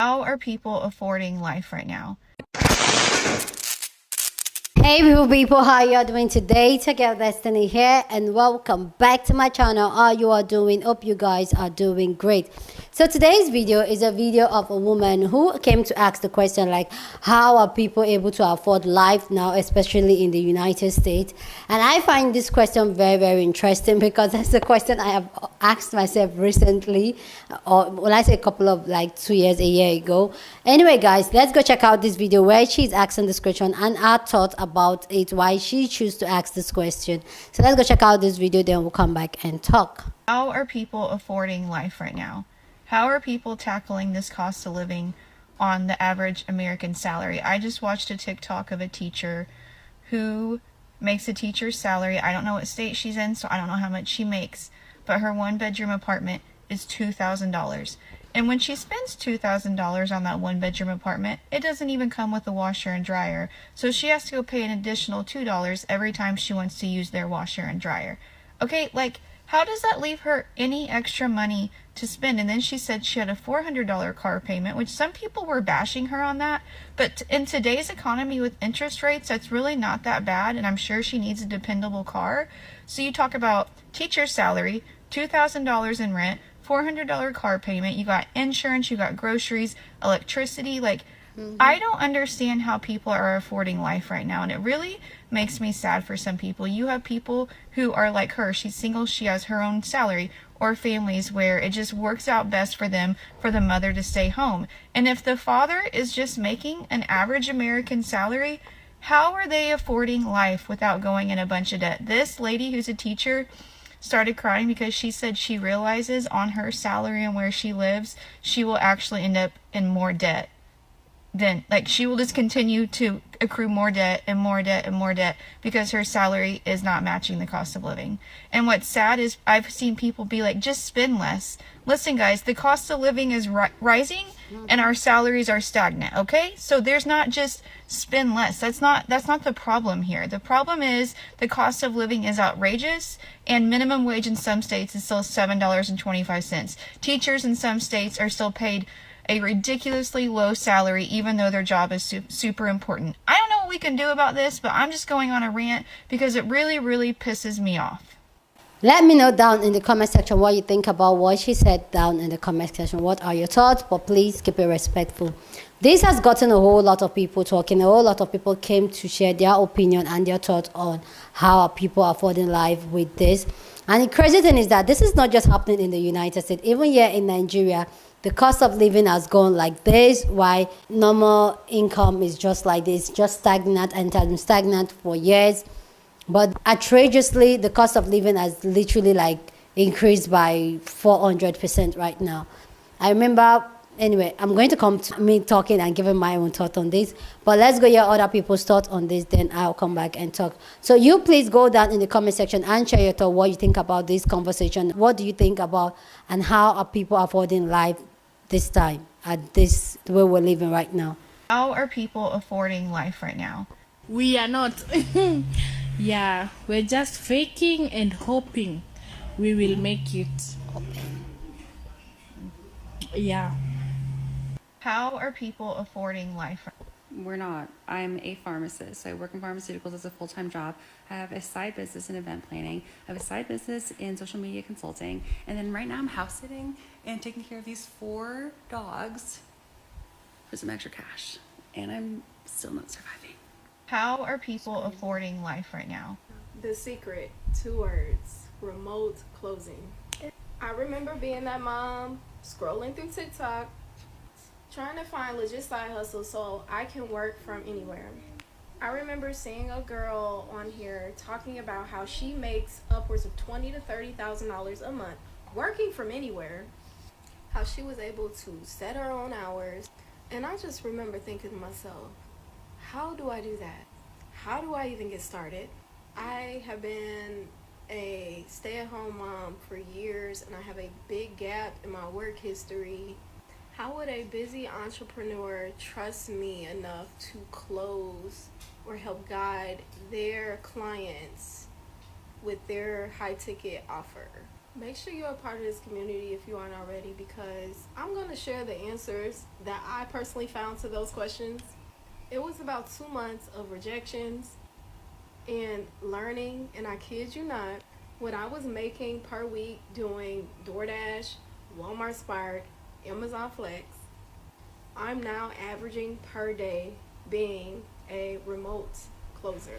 How are people affording life right now? Hey people, how you are doing today? Take Care Destiny here and welcome back to my channel. How you are doing? Hope you guys are doing great. So today's video is a video of a woman who came to ask the question like, how are people able to afford life now, especially in the United States? And I find this question very interesting because that's a question I have asked myself recently, or when I say a couple of like 2 years, a year ago. Anyway guys, let's go check out this video where she's asking this question and our thoughts about it, why she chose to ask this question. So let's go check out this video, then we'll come back and talk. How are people affording life right now? How are people tackling this cost of living on the average American salary? I just watched a TikTok of a teacher who makes a teacher's salary. I don't know what state she's in, so I don't know how much she makes, but her one-bedroom apartment is $2,000. And when she spends $2,000 on that one-bedroom apartment, it doesn't even come with a washer and dryer. So she has to go pay an additional $2 every time she wants to use their washer and dryer. Okay, like, how does that leave her any extra money to spend? And then she said she had a $400 car payment, which some people were bashing her on that. But in today's economy with interest rates, that's really not that bad. And I'm sure she needs a dependable car. So you talk about teacher's salary, $2,000 in rent, $400 car payment, you got insurance, you got groceries, electricity. Like, I don't understand how people are affording life right now, and it really makes me sad for some people. You have people who are like her. She's single, she has her own salary, or families where it just works out best for them for the mother to stay home. And if the father is just making an average American salary, how are they affording life without going in a bunch of debt? This lady who's a teacher started crying because she said she realizes on her salary and where she lives, she will actually end up in more debt. Then, like, she will just continue to accrue more debt and more debt and more debt because her salary is not matching the cost of living. And what's sad is I've seen people be like, just spend less. Listen, guys, the cost of living is rising and our salaries are stagnant, okay? So there's not just spend less. That's not the problem here. The problem is the cost of living is outrageous, and minimum wage in some states is still $7.25. Teachers in some states are still paid a ridiculously low salary, even though their job is super important. I don't know what we can do about this, but I'm just going on a rant because it really pisses me off. Let me know down in the comment section what you think about what she said down in the comment section. What are your thoughts? But please keep it respectful. This has gotten a whole lot of people talking. A whole lot of people came to share their opinion and their thoughts on how people are affording life with this. And the crazy thing is that this is not just happening in the United States. Even here in Nigeria, the cost of living has gone like this, why normal income is just like this, just stagnant, and it has been stagnant for years. But outrageously, the cost of living has literally like increased by 400% right now. I remember, anyway, I'm going to come to me talking and giving my own thought on this. But let's go hear other people's thoughts on this, then I'll come back and talk. So you please go down in the comment section and share your thought, what you think about this conversation. What do you think about and how are people affording life this time, at this where we're living right now? How are people affording life right now? We are not. Yeah, we're just faking and hoping we will make it. Yeah. How are people affording life? We're not. I'm a pharmacist, so I work in pharmaceuticals as a full-time job. I have a side business in event planning. I have a side business in social media consulting. And then right now I'm house sitting and taking care of these 4 dogs for some extra cash. And I'm still not surviving. How are people affording life right now? The secret, 2 words: remote closing. I remember being that mom, scrolling through TikTok, trying to find legit side hustles so I can work from anywhere. I remember seeing a girl on here talking about how she makes upwards of $20,000 to $30,000 a month working from anywhere, how she was able to set her own hours. And I just remember thinking to myself, how do I do that? How do I even get started? I have been a stay-at-home mom for years, and I have a big gap in my work history. How would a busy entrepreneur trust me enough to close or help guide their clients with their high-ticket offer? Make sure you're a part of this community if you aren't already, because I'm going to share the answers that I personally found to those questions. It was about 2 months of rejections and learning, and I kid you not, what I was making per week doing DoorDash, Walmart Spark, Amazon Flex, I'm now averaging per day being a remote closer.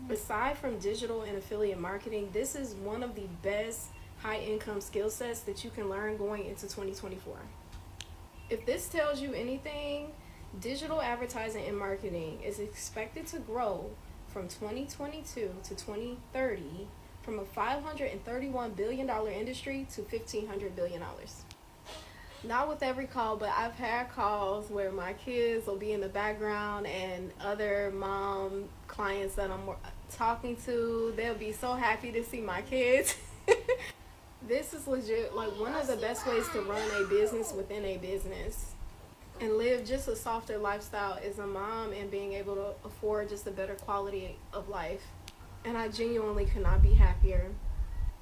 Aside from digital and affiliate marketing, this is one of the best high income skill sets that you can learn going into 2024. If this tells you anything, digital advertising and marketing is expected to grow from 2022 to 2030 from a $531 billion industry to $1,500 billion. Not with every call, but I've had calls where my kids will be in the background and other mom clients that I'm talking to, they'll be so happy to see my kids. This is legit like one of the best ways to run a business within a business and live just a softer lifestyle as a mom and being able to afford just a better quality of life. And I genuinely could not be happier.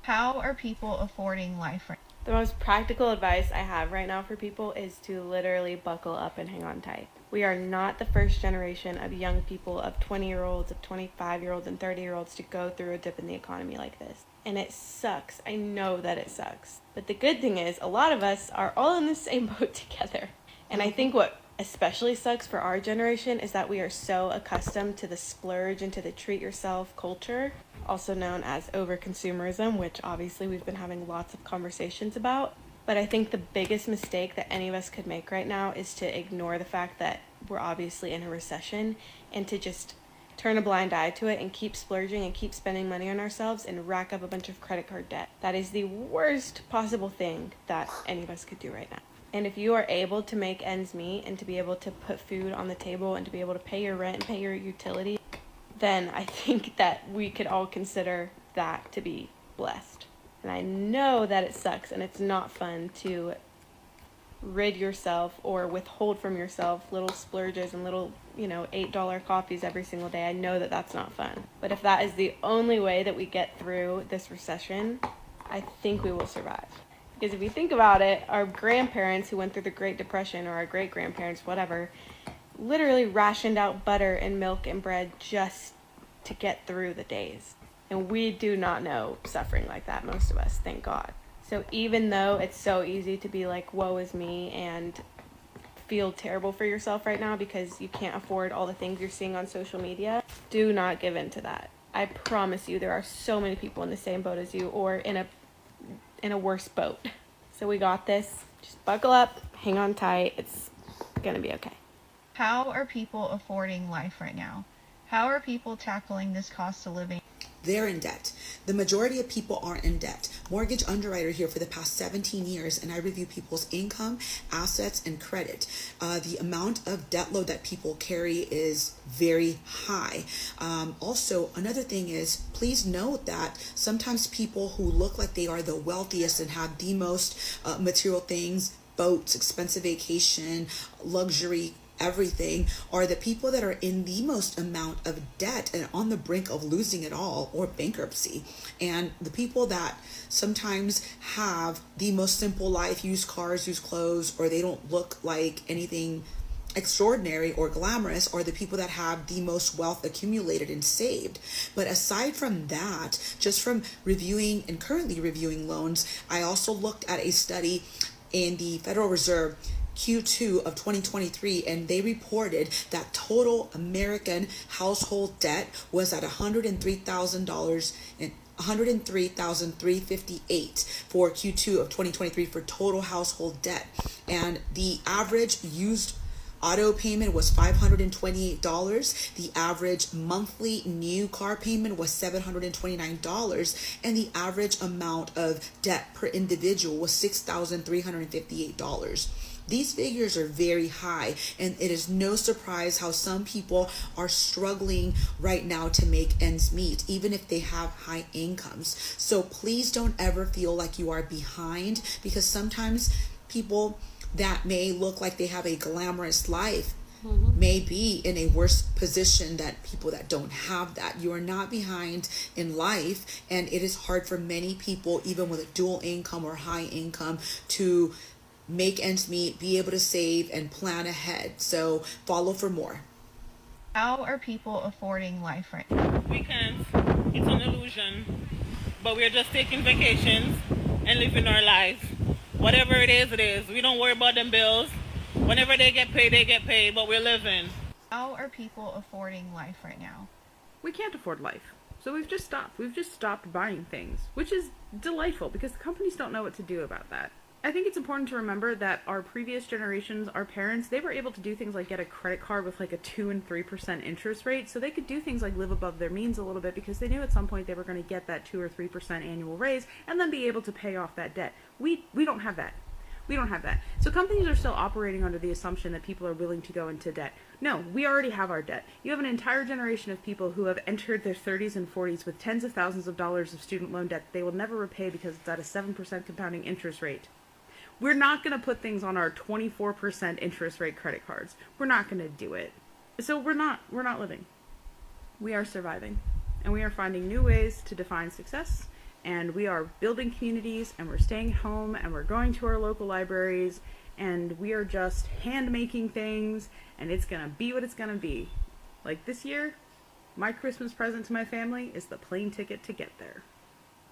How are people affording life right now? The most practical advice I have right now for people is to literally buckle up and hang on tight. We are not the first generation of young people, of 20-year-olds, of 25-year-olds, and 30-year-olds to go through a dip in the economy like this. And it sucks. I know that it sucks. But the good thing is, a lot of us are all in the same boat together. And I think what especially sucks for our generation is that we are so accustomed to the splurge and to the treat yourself culture, also known as overconsumerism, which obviously we've been having lots of conversations about. But I think the biggest mistake that any of us could make right now is to ignore the fact that we're obviously in a recession and to just turn a blind eye to it and keep splurging and keep spending money on ourselves and rack up a bunch of credit card debt. That is the worst possible thing that any of us could do right now. And if you are able to make ends meet and to be able to put food on the table and to be able to pay your rent and pay your utility, then I think that we could all consider that to be blessed. And I know that it sucks and it's not fun to rid yourself or withhold from yourself little splurges and little, $8 coffees every single day. I know that that's not fun. But if that is the only way that we get through this recession, I think we will survive. Because if you think about it, our grandparents who went through the Great Depression, or our great-grandparents, whatever, literally rationed out butter and milk and bread just to get through the days. And we do not know suffering like that, most of us, thank God. So even though it's so easy to be like, woe is me, and feel terrible for yourself right now because you can't afford all the things you're seeing on social media, do not give in to that. I promise you there are so many people in the same boat as you, or in a worse boat. So we got this. Just buckle up, hang on tight. It's gonna be okay. How are people affording life right now? How are people tackling this cost of living? They're in debt. The majority of people aren't in debt. Mortgage underwriter here for the past 17 years, and I review people's income, assets, and credit. The amount of debt load that people carry is very high. Also, another thing is, please note that sometimes people who look like they are the wealthiest and have the most material things, boats, expensive vacation, luxury, everything, are the people that are in the most amount of debt and on the brink of losing it all or bankruptcy. And the people that sometimes have the most simple life, use cars, use clothes, or they don't look like anything extraordinary or glamorous, are the people that have the most wealth accumulated and saved. But aside from that, just from reviewing and currently reviewing loans, I also looked at a study in the Federal Reserve Q2 of 2023, and they reported that total American household debt was at $103,000 and $103,358 for Q2 of 2023 for total household debt. And the average used auto payment was $528. The average monthly new car payment was $729. And the average amount of debt per individual was $6,358. These figures are very high, and it is no surprise how some people are struggling right now to make ends meet, even if they have high incomes. So please don't ever feel like you are behind, because sometimes people that may look like they have a glamorous life may be in a worse position than people that don't have that. You are not behind in life, and it is hard for many people, even with a dual income or high income, to make ends meet, be able to save and plan ahead. So follow for more. How are people affording life right now? We can't. It's an illusion. But we're just taking vacations and living our lives. Whatever it is, it is. We don't worry about them bills. Whenever they get paid, but we're living. How are people affording life right now? We can't afford life. So we've just stopped. We've just stopped buying things, which is delightful because the companies don't know what to do about that. I think it's important to remember that our previous generations, our parents, they were able to do things like get a credit card with like a 2 and 3% interest rate. So they could do things like live above their means a little bit because they knew at some point they were going to get that 2 or 3% annual raise and then be able to pay off that debt. We don't have that. We don't have that. So companies are still operating under the assumption that people are willing to go into debt. No, we already have our debt. You have an entire generation of people who have entered their 30s and 40s with tens of thousands of dollars of student loan debt they will never repay because it's at a 7% compounding interest rate. We're not going to put things on our 24% interest rate credit cards. We're not going to do it. So we're not living. We are surviving. And we are finding new ways to define success. And we are building communities, and we're staying home, and we're going to our local libraries, and we are just hand making things, and it's going to be what it's going to be. Like this year, my Christmas present to my family is the plane ticket to get there.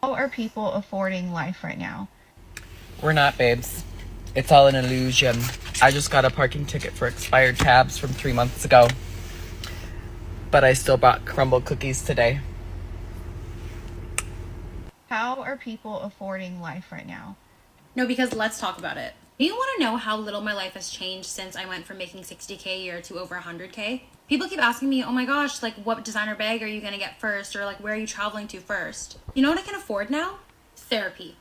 How are people affording life right now? We're not, babes. It's all an illusion. I just got a parking ticket for expired tabs from 3 months ago. But I still bought crumble cookies today. How are people affording life right now? No, because let's talk about it. You want to know how little my life has changed since I went from making $60K a year to over $100K? People keep asking me, oh my gosh, like what designer bag are you going to get first? Or like where are you traveling to first? You know what I can afford now? Therapy.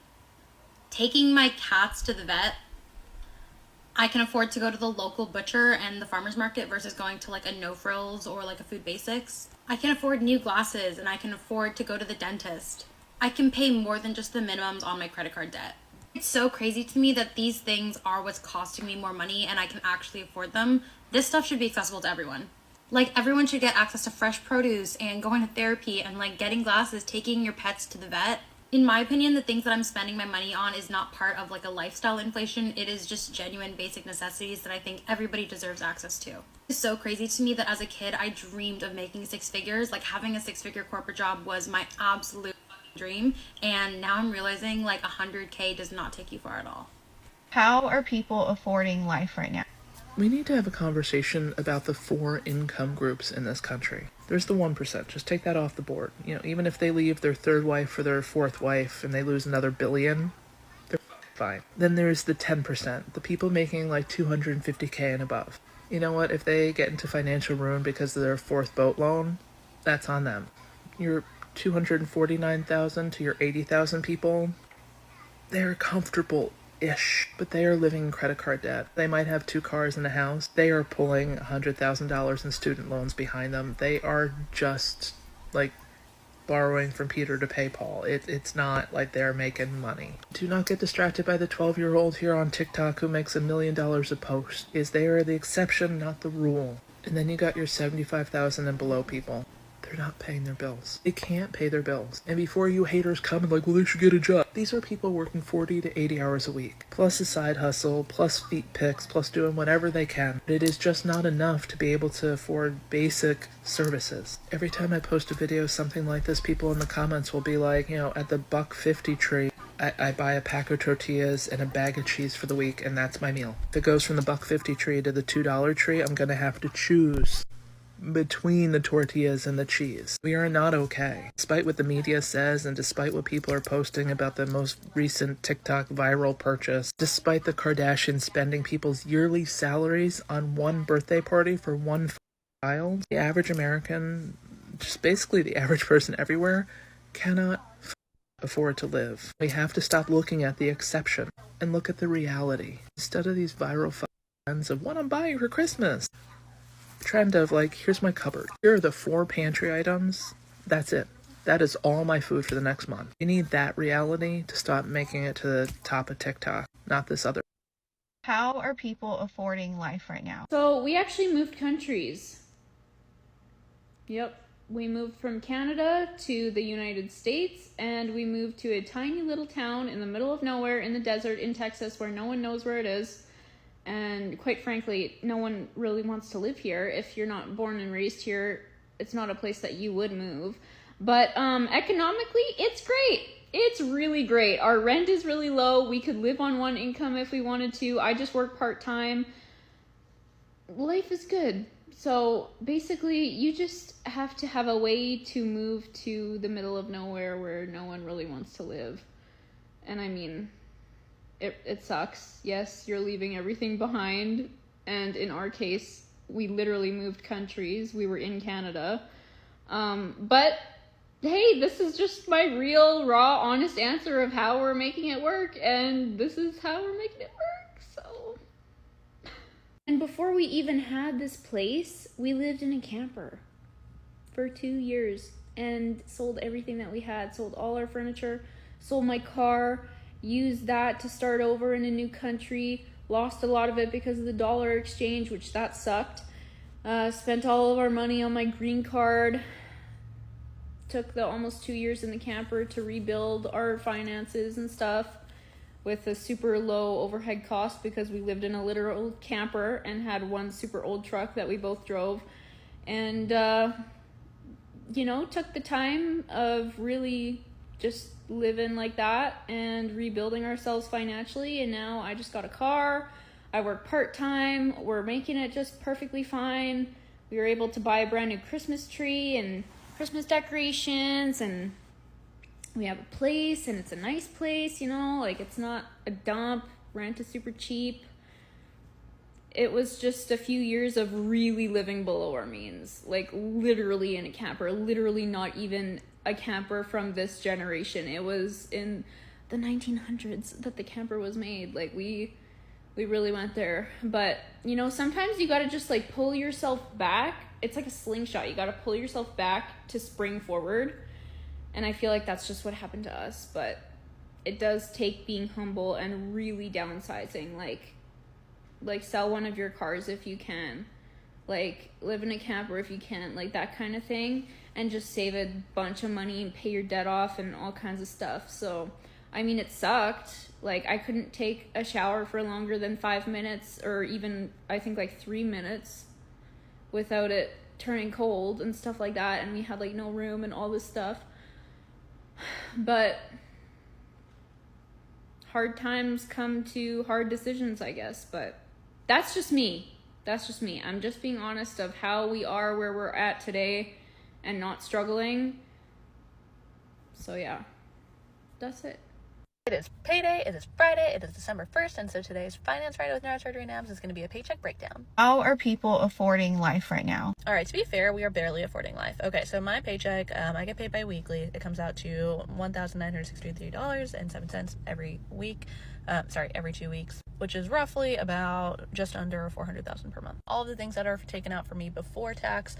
Taking my cats to the vet. I can afford to go to the local butcher and the farmer's market versus going to like a No Frills or like a Food Basics. I can afford new glasses and I can afford to go to the dentist. I can pay more than just the minimums on my credit card debt. It's so crazy to me that these things are what's costing me more money and I can actually afford them. This stuff should be accessible to everyone. Like everyone should get access to fresh produce and going to therapy and like getting glasses, taking your pets to the vet. In my opinion, the things that I'm spending my money on is not part of like a lifestyle inflation. It is just genuine basic necessities that I think everybody deserves access to. It's so crazy to me that as a kid, I dreamed of making 6 figures. Like having a 6-figure corporate job was my absolute dream. And now I'm realizing like 100K does not take you far at all. How are people affording life right now? We need to have a conversation about the 4 income groups in this country. There's the 1%. Just take that off the board. You know, even if they leave their 3rd wife or their 4th wife and they lose another billion, they're fine. Then there's the 10%, the people making like 250K and above. You know what? If they get into financial ruin because of their 4th boat loan, that's on them. Your 249,000 to your 80,000 people, they're comfortable-ish, but they are living in credit card debt. They might have 2 cars and a house. They are pulling $100,000 in student loans behind them. They are just like borrowing from Peter to pay Paul. It's not like they're making money. Do not get distracted by the 12-year-old here on TikTok who makes $1 million a post. They are the exception, not the rule. And then you got your 75,000 and below people. They're not paying their bills. They can't pay their bills. And before you haters come and like, well, they should get a job. These are people working 40 to 80 hours a week, plus a side hustle, plus feet pics, plus doing whatever they can. It is just not enough to be able to afford basic services. Every time I post a video, something like this, people in the comments will be like, you know, at the $1.50 tree, I buy a pack of tortillas and a bag of cheese for the week, and that's my meal. If it goes from the $1.50 tree to the $2 tree, I'm gonna have to choose between the tortillas and the cheese. We are not okay. Despite what the media says and despite what people are posting about the most recent TikTok viral purchase, despite the Kardashians spending people's yearly salaries on one birthday party for one child, the average American, just basically the average person everywhere, cannot afford to live. We have to stop looking at the exception and look at the reality. Instead of these viral trends of what I'm buying for Christmas, trend of like, here's my cupboard. Here are the 4 pantry items. That's it. That is all my food for the next month. You need that reality to stop making it to the top of TikTok, not this other. How are people affording life right now? So we actually moved countries. Yep. We moved from Canada to the United States, and we moved to a tiny little town in the middle of nowhere in the desert in Texas where no one knows where it is. And quite frankly, no one really wants to live here. If you're not born and raised here, it's not a place that you would move. But economically, it's great. It's really great. Our rent is really low. We could live on one income if we wanted to. I just work part-time. Life is good. So basically, you just have to have a way to move to the middle of nowhere where no one really wants to live. And I mean, it sucks. Yes, you're leaving everything behind. And in our case, we literally moved countries. We were in Canada. But hey, this is just my real, raw, honest answer of how we're making it work. And this is how we're making it work. So. And before we even had this place, we lived in a camper for 2 years and sold everything that we had, sold all our furniture, sold my car, used that to start over in a new country, lost a lot of it because of the dollar exchange, which that sucked. Spent all of our money on my green card. Took the almost 2 years in the camper to rebuild our finances and stuff with a super low overhead cost because we lived in a literal camper and had one super old truck that we both drove. And, took the time of really just living like that and rebuilding ourselves financially. And now I just got a car. I work part-time. We're making it just perfectly fine. We were able to buy a brand new Christmas tree and Christmas decorations, and we have a place, and it's a nice place, it's not a dump. Rent is super cheap. It was just a few years of really living below our means, literally in a camper, literally not even a camper from this generation. It was in the 1900s that the camper was made. We really went there. But, sometimes you gotta just pull yourself back. It's like a slingshot. You gotta pull yourself back to spring forward. And I feel like that's just what happened to us. But it does take being humble and really downsizing. Like sell one of your cars if you can. Live in a camper if you can. That kind of thing. And just save a bunch of money and pay your debt off and all kinds of stuff. So, I mean, it sucked. I couldn't take a shower for longer than 5 minutes, or even, I think, 3 minutes without it turning cold and stuff like that. And we had, no room and all this stuff. But hard times come to hard decisions, I guess. But that's just me. I'm just being honest of how we are where we're at today and not struggling. So, yeah. That's it. It is payday, it is Friday, it is December 1st, and so today's Finance Friday with Neurosurgery Nabs is going to be a paycheck breakdown. How are people affording life right now? Alright, to be fair, we are barely affording life. Okay, so my paycheck, I get paid bi-weekly. It comes out to $1,963.07 every week. Every 2 weeks, which is roughly about just under $400,000 per month. All of the things that are taken out for me before tax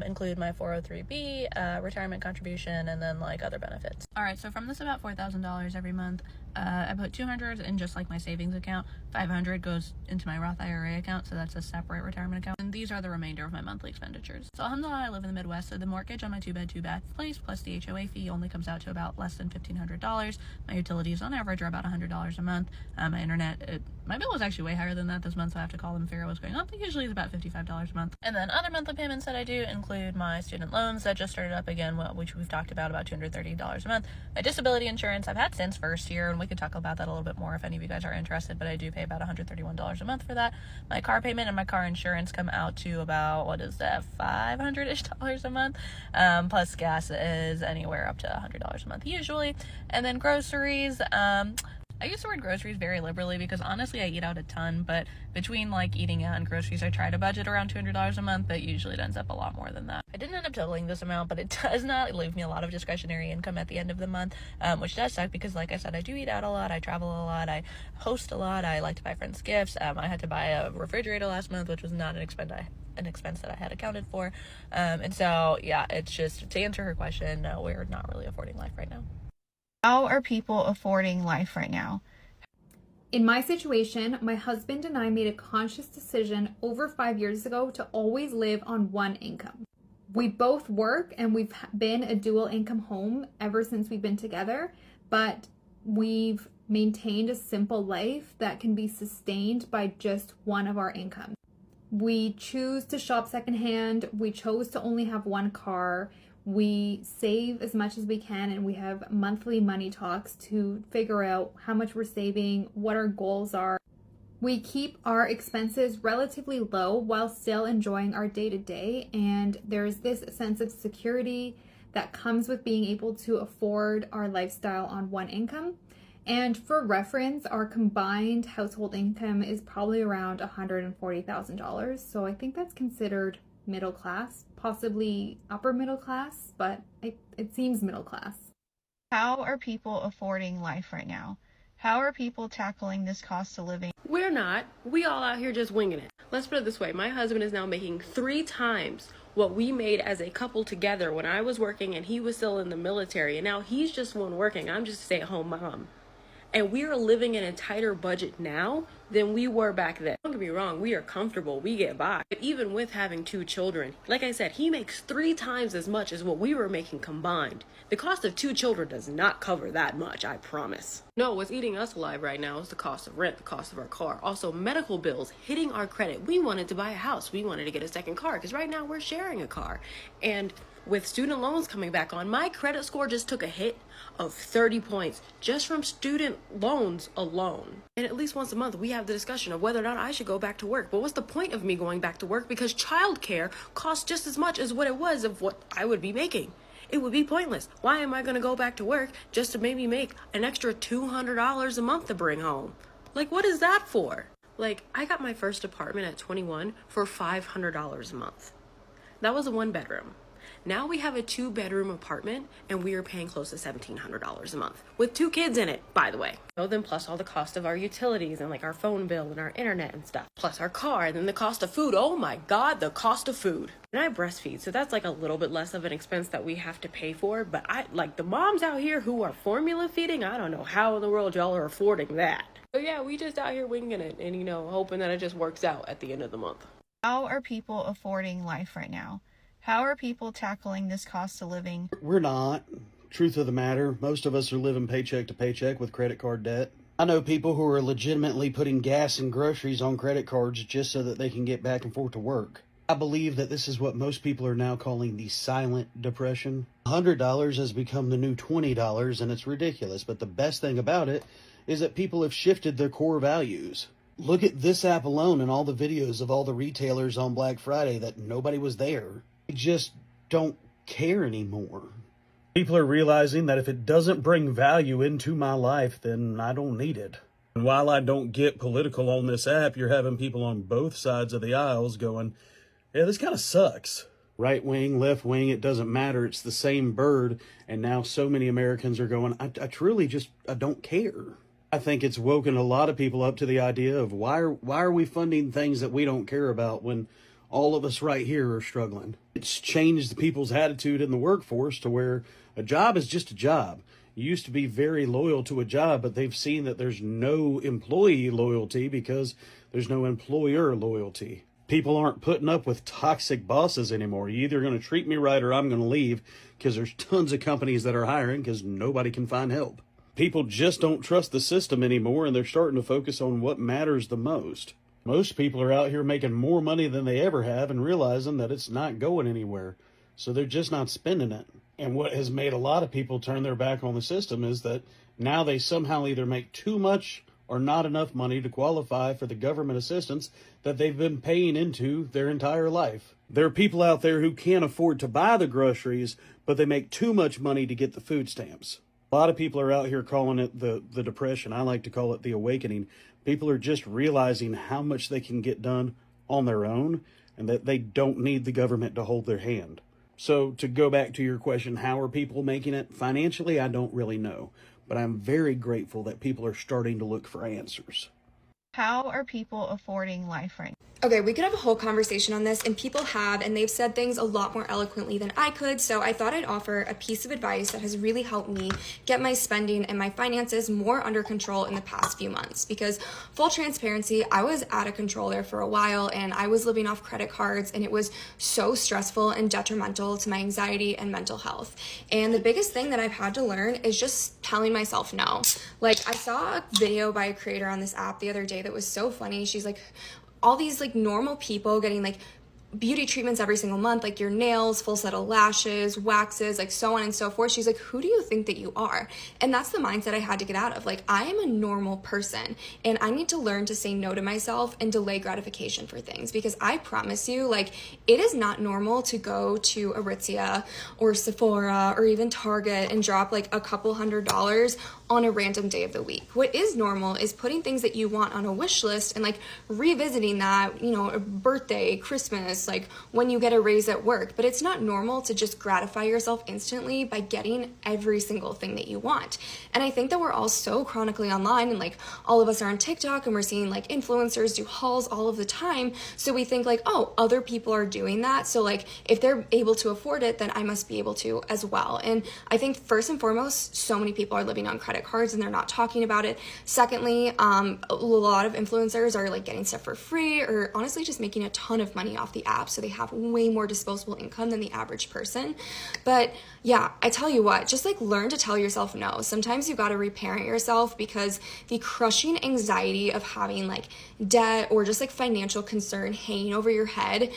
include my 403b, retirement contribution, and then other benefits. All right, so from this about $4,000 every month, I put $200 in just my savings account. $500 goes into my Roth IRA account, so that's a separate retirement account. And these are the remainder of my monthly expenditures. So alhamdulillah, I live in the Midwest, so the mortgage on my 2-bed, 2-bath place plus the HOA fee only comes out to about less than $1,500. My utilities on average are about $100 a month. My internet, my bill was actually way higher than that this month, so I have to call them and figure out what's going on. But usually it's about $55 a month. And then other monthly payments that I do include my student loans that just started up again, which we've talked about $230 a month. My disability insurance I've had since first year, and we could talk about that a little bit more if any of you guys are interested, but I do pay about $131 a month for that. My car payment and my car insurance come out to about, $500-ish a month, plus gas is anywhere up to $100 a month usually. And then groceries, I use the word groceries very liberally because honestly I eat out a ton, but between eating out and groceries I try to budget around $200 a month, but usually it ends up a lot more than that. I didn't end up totaling this amount, but it does not leave me a lot of discretionary income at the end of the month, which does suck because like I said, I do eat out a lot, I travel a lot, I host a lot, I like to buy friends gifts. I had to buy a refrigerator last month, which was not an expense that I had accounted for. And so yeah, it's just to answer her question, no, we're not really affording life right now. How are people affording life right now? In my situation, my husband and I made a conscious decision over 5 years ago to always live on one income. We both work and we've been a dual income home ever since we've been together, but we've maintained a simple life that can be sustained by just one of our incomes. We choose to shop secondhand. We chose to only have one car. We save as much as we can, and we have monthly money talks to figure out how much we're saving, what our goals are. We keep our expenses relatively low while still enjoying our day-to-day, and there's this sense of security that comes with being able to afford our lifestyle on one income. And for reference, our combined household income is probably around $140,000. So I think that's considered middle class, possibly upper middle class, but it seems middle class. How are people affording life right now? How are people tackling this cost of living? We're not. We all out here just winging it. Let's put it this way. My husband is now making 3 times what we made as a couple together when I was working and he was still in the military. And now he's just one working. I'm just a stay-at-home mom. And we are living in a tighter budget now than we were back then. Don't get me wrong, we are comfortable, we get by. But even with having 2 children, like I said, he makes 3 times as much as what we were making combined. The cost of 2 children does not cover that much, I promise. No, what's eating us alive right now is the cost of rent, the cost of our car. Also, medical bills hitting our credit. We wanted to buy a house, we wanted to get a second car, because right now we're sharing a car. And with student loans coming back on, my credit score just took a hit of 30 points just from student loans alone. And at least once a month, we have the discussion of whether or not I should go back to work. But what's the point of me going back to work? Because childcare costs just as much as what it was of what I would be making. It would be pointless. Why am I going to go back to work just to maybe make an extra $200 a month to bring home? Like, what is that for? Like, I got my first apartment at 21 for $500 a month. That was a 1-bedroom. Now we have a 2-bedroom apartment and we are paying close to $1,700 a month with 2 kids in it, by the way. So then plus all the cost of our utilities and like our phone bill and our internet and stuff, plus our car, and then the cost of food. Oh my God, the cost of food. And I breastfeed, so that's like a little bit less of an expense that we have to pay for. But I like the moms out here who are formula feeding, I don't know how in the world y'all are affording that. So yeah, we just out here winging it and, you know, hoping that it just works out at the end of the month. How are people affording life right now? How are people tackling this cost of living? We're not. Truth of the matter, most of us are living paycheck to paycheck with credit card debt. I know people who are legitimately putting gas and groceries on credit cards just so that they can get back and forth to work. I believe that this is what most people are now calling the silent depression. $100 has become the new $20 and it's ridiculous, but the best thing about it is that people have shifted their core values. Look at this app alone and all the videos of all the retailers on Black Friday that nobody was there. They just don't care anymore. People are realizing that if it doesn't bring value into my life, then I don't need it. And while I don't get political on this app, you're having people on both sides of the aisles going, yeah, this kind of sucks. Right wing, left wing, it doesn't matter. It's the same bird. And now so many Americans are going, I truly just, I don't care. I think it's woken a lot of people up to the idea of why are we funding things that we don't care about when all of us right here are struggling. It's changed the people's attitude in the workforce to where a job is just a job. You used to be very loyal to a job, but they've seen that there's no employee loyalty because there's no employer loyalty. People aren't putting up with toxic bosses anymore. You're either going to treat me right or I'm going to leave, because there's tons of companies that are hiring because nobody can find help. People just don't trust the system anymore, and they're starting to focus on what matters the most. Most people are out here making more money than they ever have and realizing that it's not going anywhere. So they're just not spending it. And what has made a lot of people turn their back on the system is that now they somehow either make too much or not enough money to qualify for the government assistance that they've been paying into their entire life. There are people out there who can't afford to buy the groceries, but they make too much money to get the food stamps. A lot of people are out here calling it the depression. I like to call it the awakening. People are just realizing how much they can get done on their own and that they don't need the government to hold their hand. So to go back to your question, how are people making it? Financially, I don't really know, but I'm very grateful that people are starting to look for answers. How are people affording life right now? Okay, we could have a whole conversation on this, and people have, and they've said things a lot more eloquently than I could, so I thought I'd offer a piece of advice that has really helped me get my spending and my finances more under control in the past few months. Because, full transparency, I was out of control there for a while, and I was living off credit cards, and it was so stressful and detrimental to my anxiety and mental health. And the biggest thing that I've had to learn is just telling myself no. Like, I saw a video by a creator on this app the other day that was so funny. She's like, all these like normal people getting like beauty treatments every single month, like your nails, full set of lashes, waxes, like so on and so forth. She's like, who do you think that you are? And that's the mindset I had to get out of. Like, I am a normal person and I need to learn to say no to myself and delay gratification for things, because I promise you, like, it is not normal to go to Aritzia or Sephora or even Target and drop like a couple $100s on a random day of the week. What is normal is putting things that you want on a wish list and like revisiting that, you know, a birthday, Christmas, like when you get a raise at work. But it's not normal to just gratify yourself instantly by getting every single thing that you want. And I think that we're all so chronically online, and like all of us are on TikTok and we're seeing like influencers do hauls all of the time. So we think like, oh, other people are doing that, so like if they're able to afford it, then I must be able to as well. And I think first and foremost, so many people are living on credit cards and they're not talking about it. Secondly, a lot of influencers are like getting stuff for free, or honestly just making a ton of money off the app, so they have way more disposable income than the average person. But yeah, I tell you what, just like learn to tell yourself no. Sometimes you've got to reparent yourself, because the crushing anxiety of having like debt or just like financial concern hanging over your head,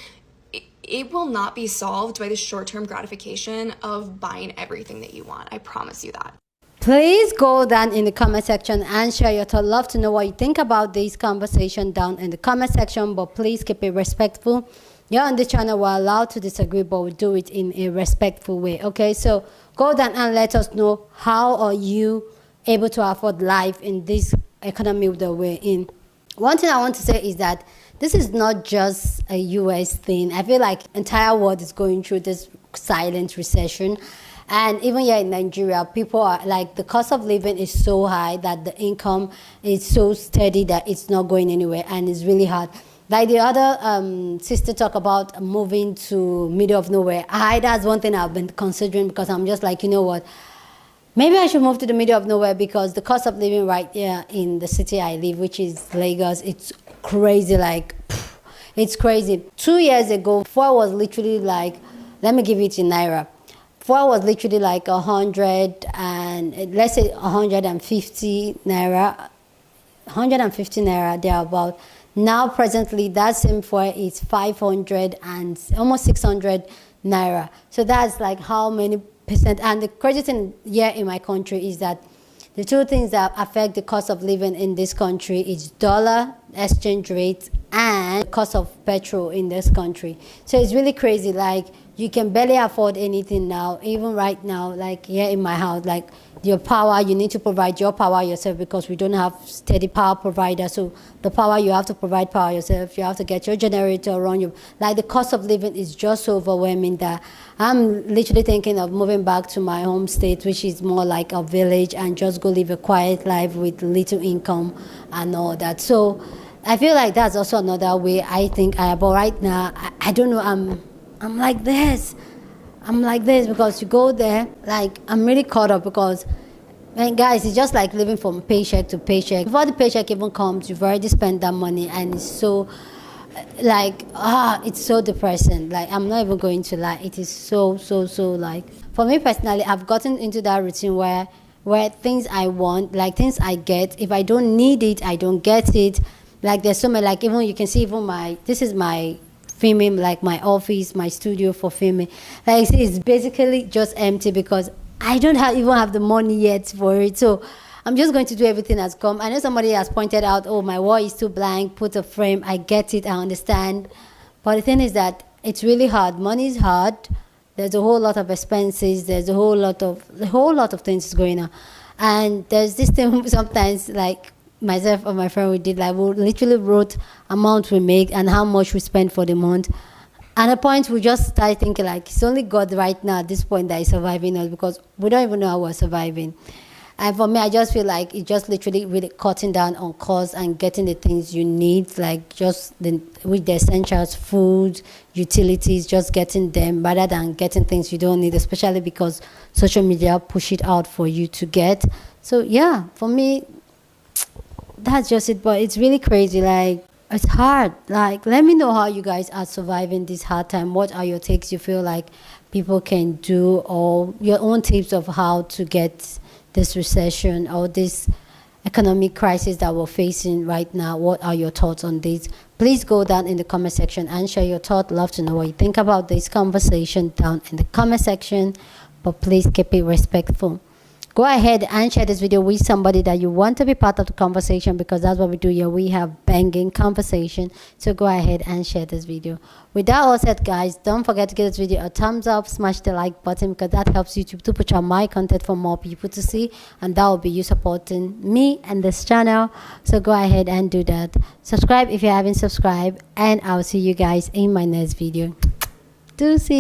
it will not be solved by the short-term gratification of buying everything that you want. I promise you that. Please go down in the comment section and share your thoughts. Love to know what you think about this conversation down in the comment section, but please keep it respectful. You're on this channel, we're allowed to disagree, but we do it in a respectful way. Okay, so go down and let us know, how are you able to afford life in this economy that we're in? One thing I want to say is that this is not just a US thing. I feel like the entire world is going through this silent recession. And even here in Nigeria, people are like, the cost of living is so high that the income is so steady that it's not going anywhere, and it's really hard. Like the other sister talk about moving to middle of nowhere. That's one thing I've been considering, because I'm just like, you know what? Maybe I should move to the middle of nowhere, because the cost of living right here in the city I live, which is Lagos, it's crazy. Like, it's crazy. 2 years ago, fuel was literally like, let me give it in Naira. Fuel was literally like 100 and let's say 150 Naira, 150 Naira thereabout. Now presently that same fuel is 500 and almost 600 Naira. So that's like how many percent. And the crazy thing here in my country is that the two things that affect the cost of living in this country is dollar exchange rate and the cost of petrol in this country. So it's really crazy. Like, you can barely afford anything now, even right now, like here in my house, like your power, you need to provide your power yourself, because we don't have steady power provider. So the power, you have to provide power yourself. You have to get your generator around you. Like, the cost of living is just so overwhelming that I'm literally thinking of moving back to my home state, which is more like a village, and just go live a quiet life with little income and all that. So I feel like that's also another way I think but right now, I don't know, I'm like this. I'm like this because you go there, like, I'm really caught up, because, man, guys, it's just like living from paycheck to paycheck. Before the paycheck even comes, you've already spent that money, and it's so, like, it's so depressing. Like, I'm not even going to lie. It is so, like, for me personally, I've gotten into that routine where things I want, like things I get, if I don't need it, I don't get it. Like, there's so many, like, even you can see even this is my filming, like my office, my studio for filming. Like, it's basically just empty, because I don't even have the money yet for it. So I'm just going to do everything that's come. I know somebody has pointed out, oh, my wall is too blank, put a frame. I get it, I understand. But the thing is that it's really hard. Money is hard. There's a whole lot of expenses. There's a whole lot of things going on. And there's this thing sometimes, like, myself and my friend, we did, like, we literally wrote amount we make and how much we spend for the month. And at a point, we just started thinking, like, it's only God right now at this point that is surviving us, because we don't even know how we're surviving. And for me, I just feel like it's just literally really cutting down on costs and getting the things you need, like just with the essentials, food, utilities, just getting them rather than getting things you don't need, especially because social media push it out for you to get. So yeah, for me, that's just it. But it's really crazy. Like, it's hard. Like, let me know how you guys are surviving this hard time. What are your takes you feel like people can do, or your own tips of how to get this recession or this economic crisis that we're facing right now? What are your thoughts on this? Please go down in the comment section and share your thought. Love to know what you think about this conversation down in the comment section, but please keep it respectful. Go ahead and share this video with somebody that you want to be part of the conversation, because that's what we do here. We have banging conversation. So go ahead and share this video. With that all said, guys, don't forget to give this video a thumbs up, smash the like button, because that helps YouTube to push out my content for more people to see, and that will be you supporting me and this channel. So go ahead and do that. Subscribe if you haven't subscribed, and I'll see you guys in my next video. Deuces.